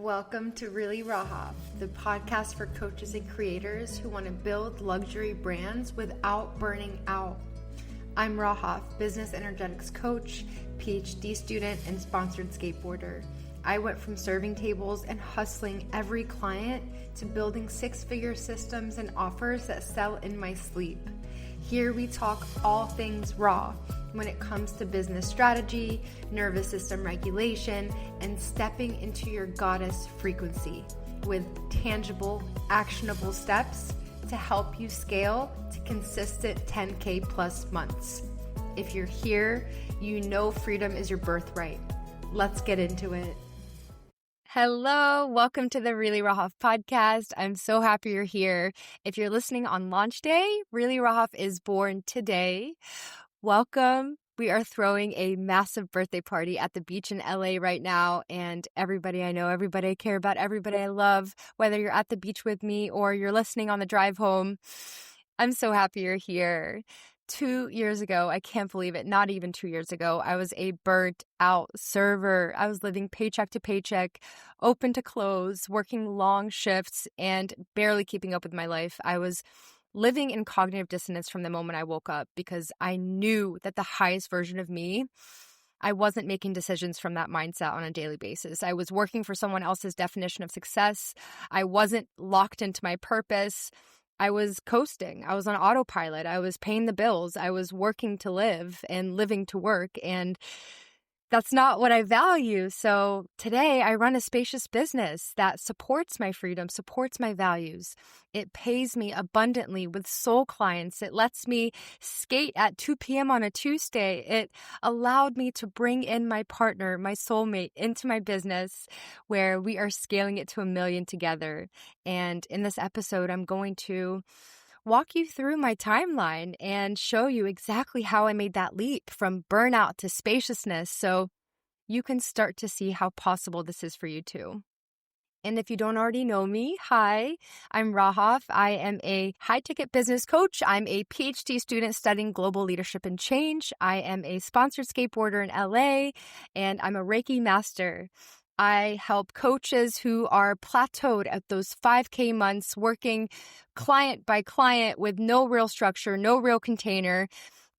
Welcome to Really Rahaf, the podcast for coaches and creators who want to build luxury brands without burning out. I'm Rahaf, business energetics coach, PhD student, and sponsored skateboarder. I went from serving tables and hustling every client to building six-figure systems and offers that sell in my sleep. Here we talk all things raw when it comes to business strategy, nervous system regulation, and stepping into your goddess frequency with tangible, actionable steps to help you scale to consistent 10K plus months. If you're here, you know freedom is your birthright. Let's get into it. Hello, welcome to the Really Rahaf podcast. I'm so happy you're here. If you're listening on launch day, Really Rahaf is born today. Welcome. We are throwing a massive birthday party at the beach in LA right now, and everybody I know, everybody I care about, everybody I love, whether you're at the beach with me or you're listening on the drive home, I'm so happy you're here. 2 years ago, I can't believe it, not even 2 years ago, I was a burnt out server. I was living paycheck to paycheck, open to close, working long shifts, and barely keeping up with my life. I was living in cognitive dissonance from the moment I woke up because I knew that the highest version of me, I wasn't making decisions from that mindset on a daily basis. I was working for someone else's definition of success. I wasn't locked into my purpose. I was coasting. I was on autopilot. I was paying the bills. I was working to live and living to work. And that's not what I value. So today I run a spacious business that supports my freedom, supports my values. It pays me abundantly with soul clients. It lets me skate at 2 p.m. on a Tuesday. It allowed me to bring in my partner, my soulmate, into my business where we are scaling it to 1 million together. And in this episode, I'm going to walk you through my timeline and show you exactly how I made that leap from burnout to spaciousness so you can start to see how possible this is for you too. And if you don't already know me, hi, I'm Rahaf. I am a high-ticket business coach. I'm a PhD student studying global leadership and change. I am a sponsored skateboarder in LA, and I'm a Reiki master. I help coaches who are plateaued at those 5K months, working client by client with no real structure, no real container,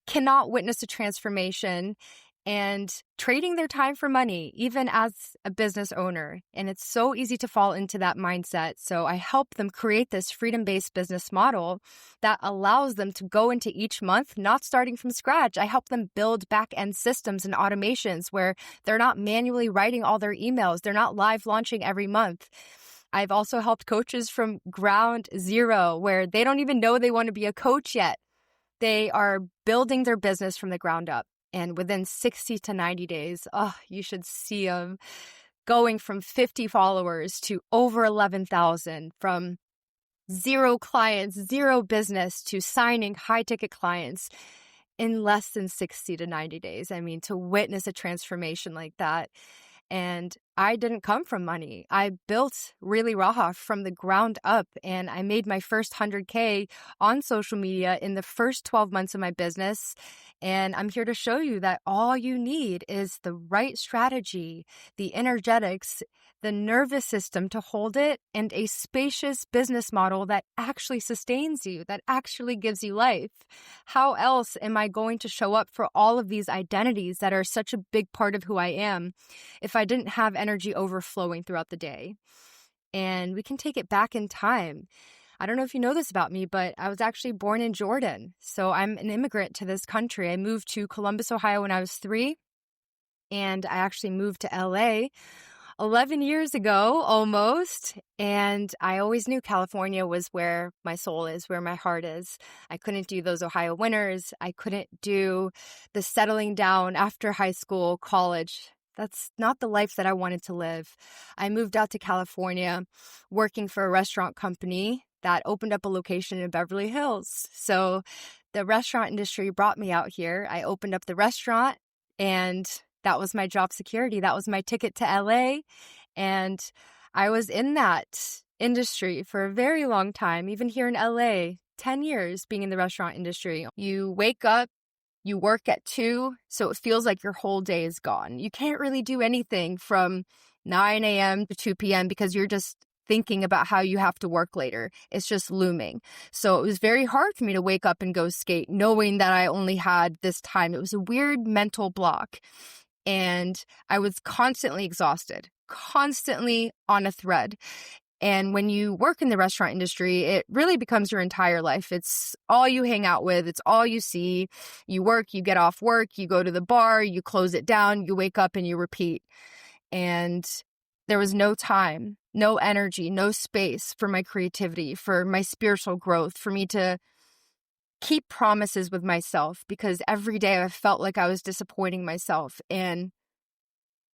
cannot witness a transformation, and trading their time for money, even as a business owner. And it's so easy to fall into that mindset. So I help them create this freedom-based business model that allows them to go into each month, not starting from scratch. I help them build back-end systems and automations where they're not manually writing all their emails. They're not live launching every month. I've also helped coaches from ground zero where they don't even know they want to be a coach yet. They are building their business from the ground up. And within 60 to 90 days, you should see them going from 50 followers to over 11,000, from zero clients, zero business to signing high-ticket clients in less than 60 to 90 days. I mean, to witness a transformation like that. And I didn't come from money. I built Really Rahaf from the ground up, and I made my first 100K on social media in the first 12 months of my business. And I'm here to show you that all you need is the right strategy, the energetics, the nervous system to hold it, and a spacious business model that actually sustains you, that actually gives you life. How else am I going to show up for all of these identities that are such a big part of who I am if I didn't have energy overflowing throughout the day? And we can take it back in time. I don't know if you know this about me, but I was actually born in Jordan. So I'm an immigrant to this country. I moved to Columbus, Ohio when I was 3, and I actually moved to LA 11 years ago, almost. And I always knew California was where my soul is, where my heart is. I couldn't do those Ohio winters. I couldn't do the settling down after high school, college. That's not the life that I wanted to live. I moved out to California working for a restaurant company that opened up a location in Beverly Hills. So the restaurant industry brought me out here. I opened up the restaurant, and that was my job security. That was my ticket to LA. And I was in that industry for a very long time, even here in LA, 10 years being in the restaurant industry. You wake up, you work at 2, so it feels like your whole day is gone. You can't really do anything from 9 a.m. to 2 p.m. because you're just thinking about how you have to work later. It's just looming. So it was very hard for me to wake up and go skate knowing that I only had this time. It was a weird mental block. And I was constantly exhausted, constantly on a thread. And when you work in the restaurant industry, it really becomes your entire life. It's all you hang out with. It's all you see. You work, you get off work, you go to the bar, you close it down, you wake up and you repeat. And there was no time, no energy, no space for my creativity, for my spiritual growth, for me to keep promises with myself, because every day I felt like I was disappointing myself. And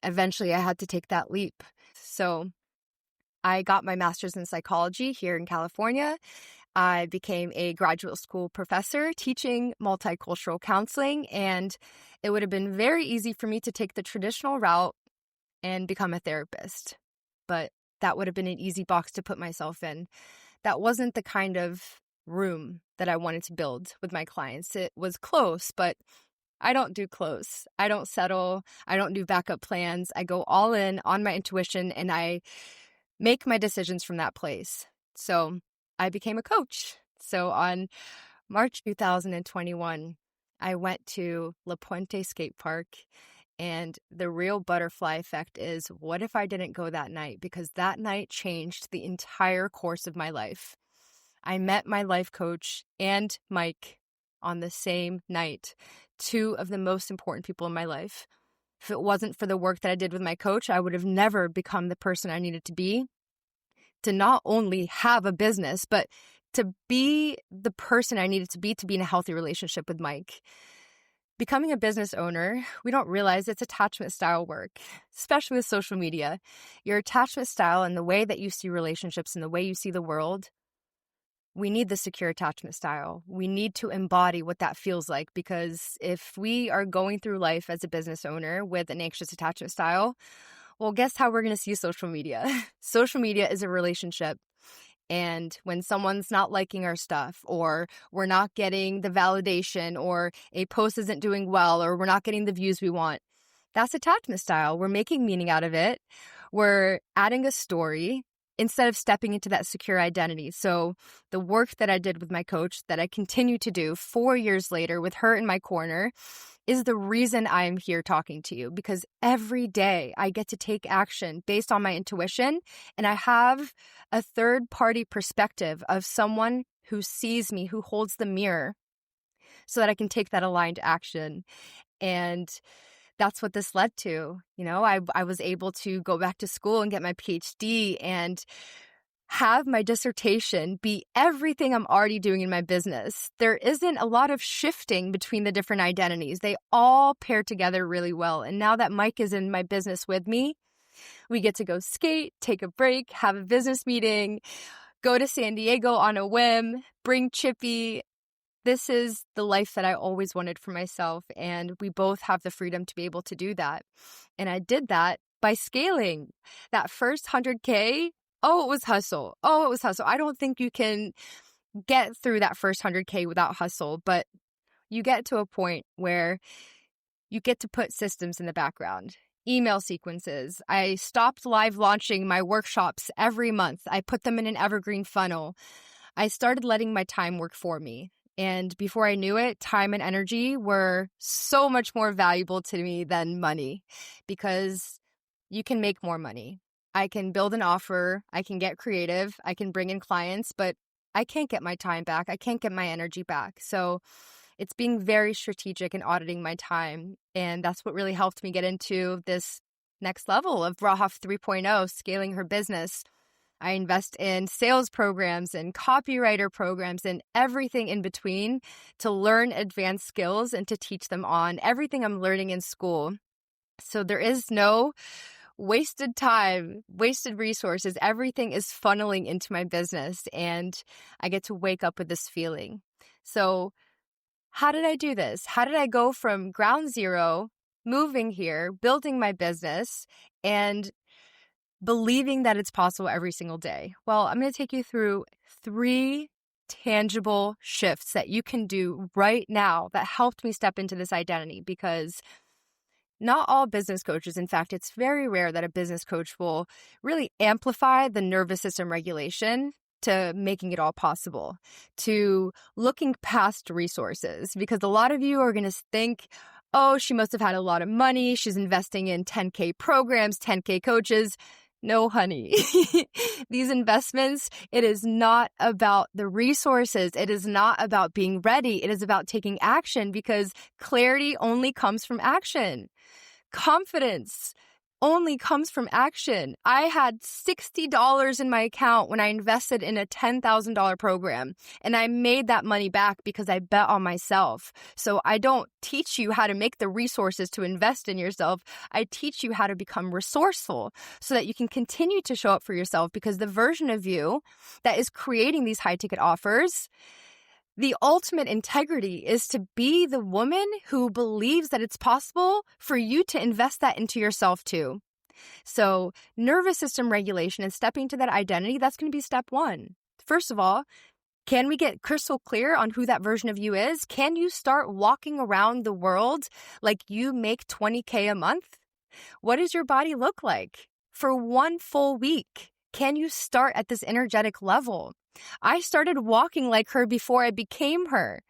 eventually I had to take that leap. So I got my master's in psychology here in California. I became a graduate school professor teaching multicultural counseling, and it would have been very easy for me to take the traditional route and become a therapist. But that would have been an easy box to put myself in. That wasn't the kind of room that I wanted to build with my clients. It was close, but I don't do close. I don't settle. I don't do backup plans. I go all in on my intuition and I make my decisions from that place. So I became a coach. So on March 2021, I went to La Puente Skate Park. And the real butterfly effect is, what if I didn't go that night? Because that night changed the entire course of my life. I met my life coach and Mike on the same night, two of the most important people in my life. If it wasn't for the work that I did with my coach, I would have never become the person I needed to be, to not only have a business, but to be the person I needed to be in a healthy relationship with Mike. Becoming a business owner, we don't realize it's attachment style work, especially with social media. Your attachment style and the way that you see relationships and the way you see the world, we need the secure attachment style. We need to embody what that feels like, because if we are going through life as a business owner with an anxious attachment style, well, guess how we're going to see social media? Social media is a relationship. And when someone's not liking our stuff, or we're not getting the validation, or a post isn't doing well, or we're not getting the views we want, that's attachment style. We're making meaning out of it. We're adding a story instead of stepping into that secure identity. So the work that I did with my coach, that I continue to do 4 years later with her in my corner, is the reason I am here talking to you, because every day I get to take action based on my intuition, and I have a third-party perspective of someone who sees me, who holds the mirror, so that I can take that aligned action. And that's what this led to. You know, I was able to go back to school and get my PhD and have my dissertation be everything I'm already doing in my business. There isn't a lot of shifting between the different identities. They all pair together really well. And now that Mike is in my business with me, we get to go skate, take a break, have a business meeting, go to San Diego on a whim, bring Chippy. This is the life that I always wanted for myself. And we both have the freedom to be able to do that. And I did that by scaling. That first 100K, it was hustle. I don't think you can get through that first 100K without hustle, but you get to a point where you get to put systems in the background. Email sequences. I stopped live launching my workshops every month. I put them in an evergreen funnel. I started letting my time work for me. And before I knew it, time and energy were so much more valuable to me than money, because you can make more money. I can build an offer, I can get creative, I can bring in clients, but I can't get my time back. I can't get my energy back. So it's being very strategic and auditing my time. And that's what really helped me get into this next level of Rahaf 3.0, scaling her business. I invest in sales programs and copywriter programs and everything in between to learn advanced skills and to teach them on everything I'm learning in school. So there is no wasted time, wasted resources. Everything is funneling into my business, and I get to wake up with this feeling. So how did I do this? How did I go from ground zero, moving here, building my business, and believing that it's possible every single day? Well, I'm going to take you through 3 tangible shifts that you can do right now that helped me step into this identity, because Not all business coaches, in fact, it's very rare that a business coach will really amplify the nervous system regulation to making it all possible, to looking past resources, because a lot of you are going to think, oh, she must have had a lot of money. She's investing in 10K programs, 10K coaches. No, honey. These investments, it is not about the resources. It is not about being ready. It is about taking action, because clarity only comes from action. Confidence only comes from action. I had $60 in my account when I invested in a $10,000 program, and I made that money back because I bet on myself. So I don't teach you how to make the resources to invest in yourself. I teach you how to become resourceful so that you can continue to show up for yourself, because the version of you that is creating these high ticket offers, the ultimate integrity is to be the woman who believes that it's possible for you to invest that into yourself too. So nervous system regulation and stepping to that identity, that's going to be step one. First of all, can we get crystal clear on who that version of you is? Can you start walking around the world like you make 20K a month? What does your body look like for one full week? Can you start at this energetic level? I started walking like her before I became her.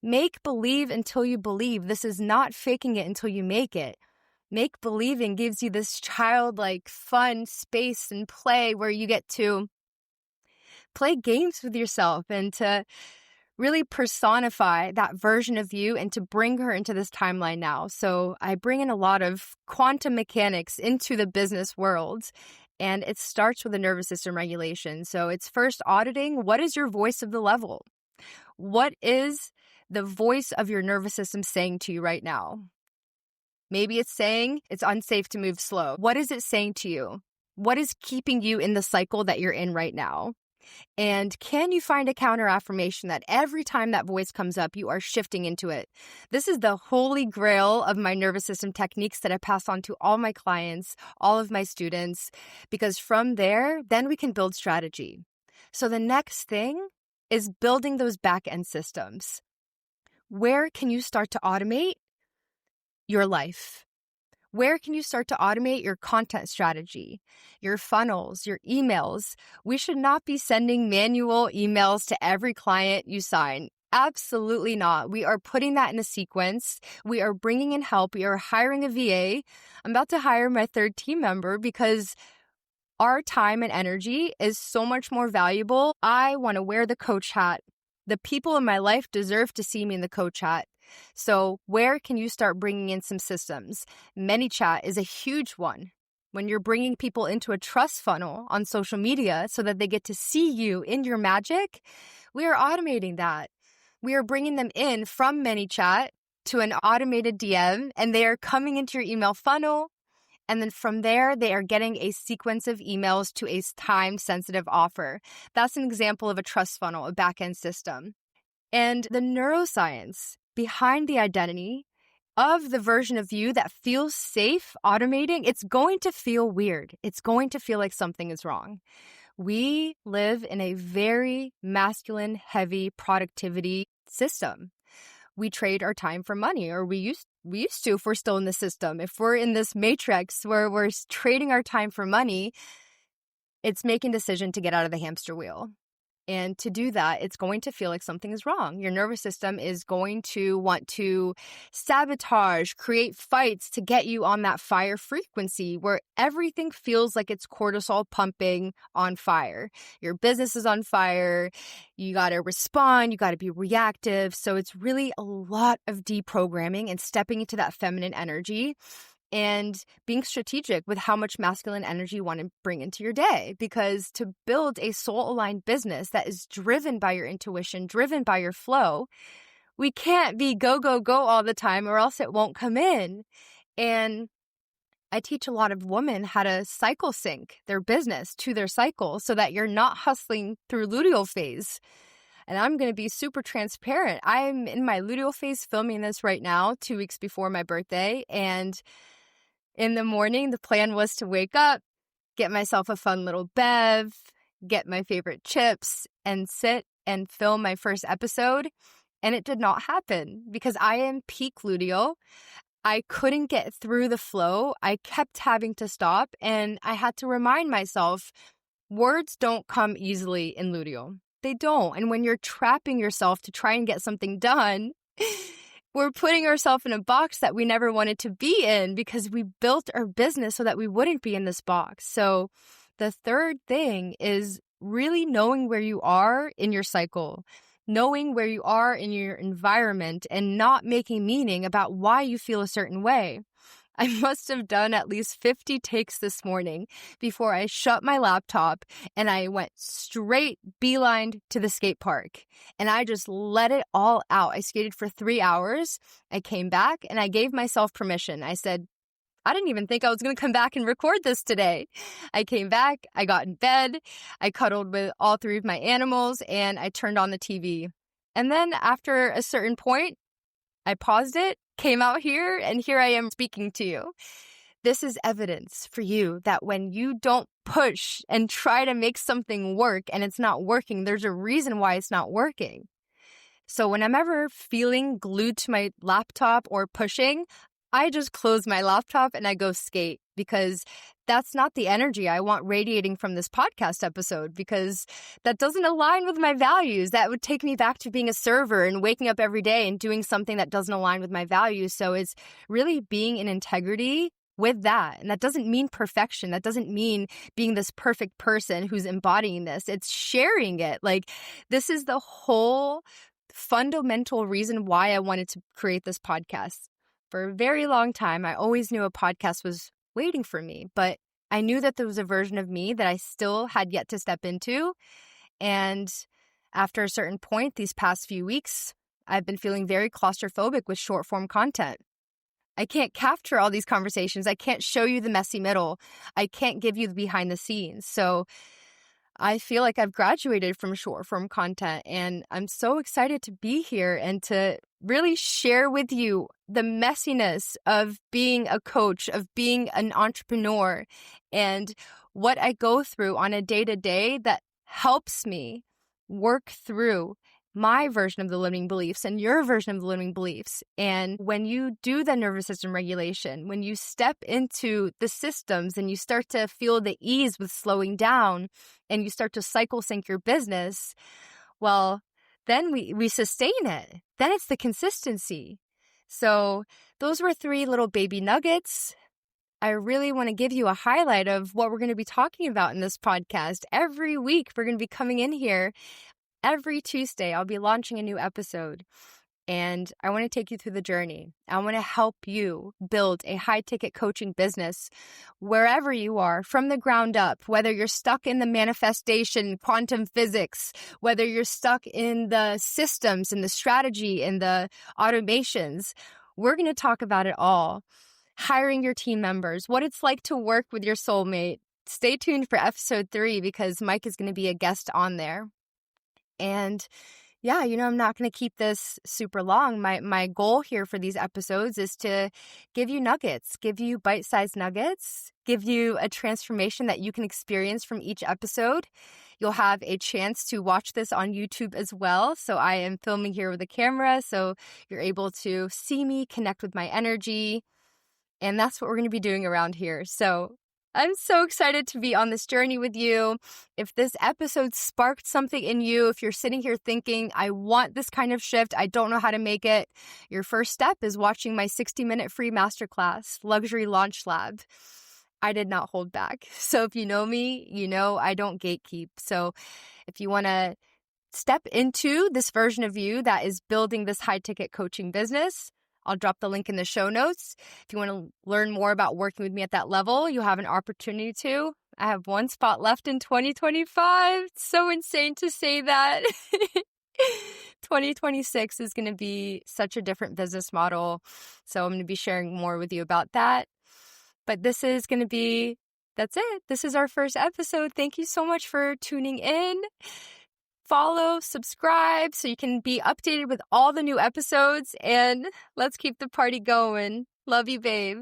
Make believe until you believe. This is not faking it until you make it. Make believing gives you this childlike fun space and play where you get to play games with yourself and to really personify that version of you and to bring her into this timeline now. So I bring in a lot of quantum mechanics into the business world. And it starts with the nervous system regulation. So it's first auditing, what is your voice of the level? What is the voice of your nervous system saying to you right now? Maybe it's saying it's unsafe to move slow. What is it saying to you? What is keeping you in the cycle that you're in right now? And can you find a counter affirmation that every time that voice comes up, you are shifting into it? This is the holy grail of my nervous system techniques that I pass on to all my clients, all of my students, because from there, then we can build strategy. So the next thing is building those back-end systems. Where can you start to automate your life? Where can you start to automate your content strategy, your funnels, your emails? We should not be sending manual emails to every client you sign. Absolutely not. We are putting that in a sequence. We are bringing in help. We are hiring a VA. I'm about to hire my third team member because our time and energy is so much more valuable. I want to wear the coach hat. The people in my life deserve to see me in the coach hat. So where can you start bringing in some systems? ManyChat is a huge one. When you're bringing people into a trust funnel on social media so that they get to see you in your magic, we are automating that. We are bringing them in from ManyChat to an automated DM, and they are coming into your email funnel. And then from there, they are getting a sequence of emails to a time-sensitive offer. That's an example of a trust funnel, a back-end system. And the neuroscience behind the identity of the version of you that feels safe automating, it's going to feel weird. It's going to feel like something is wrong. We live in a very masculine, heavy productivity system. We trade our time for money, or we used to if we're still in the system. If we're in this matrix where we're trading our time for money, it's making a decision to get out of the hamster wheel. And to do that, it's going to feel like something is wrong. Your nervous system is going to want to sabotage, create fights to get you on that fire frequency where everything feels like it's cortisol pumping on fire. Your business is on fire. You got to respond. You got to be reactive. So it's really a lot of deprogramming and stepping into that feminine energy and being strategic with how much masculine energy you want to bring into your day. Because to build a soul-aligned business that is driven by your intuition, driven by your flow, we can't be go, go, go all the time or else it won't come in. And I teach a lot of women how to cycle sync their business to their cycle so that you're not hustling through luteal phase. And I'm going to be super transparent. I'm in my luteal phase filming this right now, 2 weeks before my birthday. And in the morning, the plan was to wake up, get myself a fun little bev, get my favorite chips, and sit and film my first episode. And it did not happen because I am peak luteal. I couldn't get through the flow. I kept having to stop, and I had to remind myself, words don't come easily in Ludio. They don't. And when you're trapping yourself to try and get something done, we're putting ourselves in a box that we never wanted to be in because we built our business so that we wouldn't be in this box. So the third thing is really knowing where you are in your cycle, knowing where you are in your environment, and not making meaning about why you feel a certain way. I must have done at least 50 takes this morning before I shut my laptop and I went straight beeline to the skate park. And I just let it all out. I skated for 3 hours. I came back and I gave myself permission. I said, I didn't even think I was going to come back and record this today. I came back, I got in bed, I cuddled with all 3 of my animals, and I turned on the TV. And then after a certain point, I paused it, came out here, and here I am speaking to you. This is evidence for you that when you don't push and try to make something work and it's not working, there's a reason why it's not working. So when I'm ever feeling glued to my laptop or pushing, I just close my laptop and I go skate, because that's not the energy I want radiating from this podcast episode, because that doesn't align with my values. That would take me back to being a server and waking up every day and doing something that doesn't align with my values. So it's really being in integrity with that. And that doesn't mean perfection. That doesn't mean being this perfect person who's embodying this. It's sharing it. Like, this is the whole fundamental reason why I wanted to create this podcast. For a very long time, I always knew a podcast was waiting for me, but I knew that there was a version of me that I still had yet to step into. And after a certain point, these past few weeks, I've been feeling very claustrophobic with short form content. I can't capture all these conversations. I can't show you the messy middle. I can't give you the behind the scenes. So I feel like I've graduated from short form content, and I'm so excited to be here and to really share with you the messiness of being a coach, of being an entrepreneur, and what I go through on a day-to-day that helps me work through my version of the limiting beliefs and your version of the limiting beliefs. And when you do the nervous system regulation, when you step into the systems and you start to feel the ease with slowing down and you start to cycle sync your business, well, then we sustain it. Then it's the consistency. So those were 3 little baby nuggets. I really want to give you a highlight of what we're going to be talking about in this podcast. Every week, we're going to be coming in here. Every Tuesday, I'll be launching a new episode, and I want to take you through the journey. I want to help you build a high-ticket coaching business wherever you are, from the ground up, whether you're stuck in the manifestation, quantum physics, whether you're stuck in the systems and the strategy and the automations. We're going to talk about it all. Hiring your team members, what it's like to work with your soulmate. Stay tuned for episode 3 because Mike is going to be a guest on there. And yeah, I'm not going to keep this super long. My goal here for these episodes is to give you nuggets, give you bite-sized nuggets, give you a transformation that you can experience from each episode. You'll have a chance to watch this on YouTube as well. So I am filming here with a camera, so you're able to see me, connect with my energy. And that's what we're going to be doing around here. So I'm so excited to be on this journey with you. If this episode sparked something in you, if you're sitting here thinking, I want this kind of shift, I don't know how to make it, your first step is watching my 60-minute free masterclass, Luxury Launch Lab. I did not hold back. So if you know me, you know I don't gatekeep. So if you want to step into this version of you that is building this high-ticket coaching business, I'll drop the link in the show notes. If you want to learn more about working with me at that level, you have an opportunity to. I have 1 spot left in 2025. It's so insane to say that. 2026 is going to be such a different business model. So I'm going to be sharing more with you about that. But this is going to be, that's it. This is our first episode. Thank you so much for tuning in. Follow, subscribe so you can be updated with all the new episodes, and let's keep the party going. Love you, babe.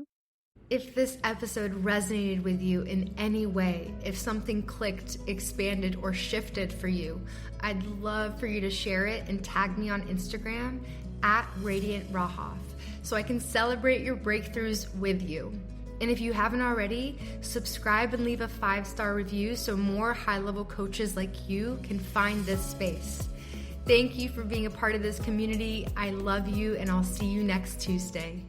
If this episode resonated with you in any way, if something clicked, expanded, or shifted for you, I'd love for you to share it and tag me on Instagram at Radiant Rahaf so I can celebrate your breakthroughs with you. And if you haven't already, subscribe and leave a 5-star review so more high-level coaches like you can find this space. Thank you for being a part of this community. I love you, and I'll see you next Tuesday.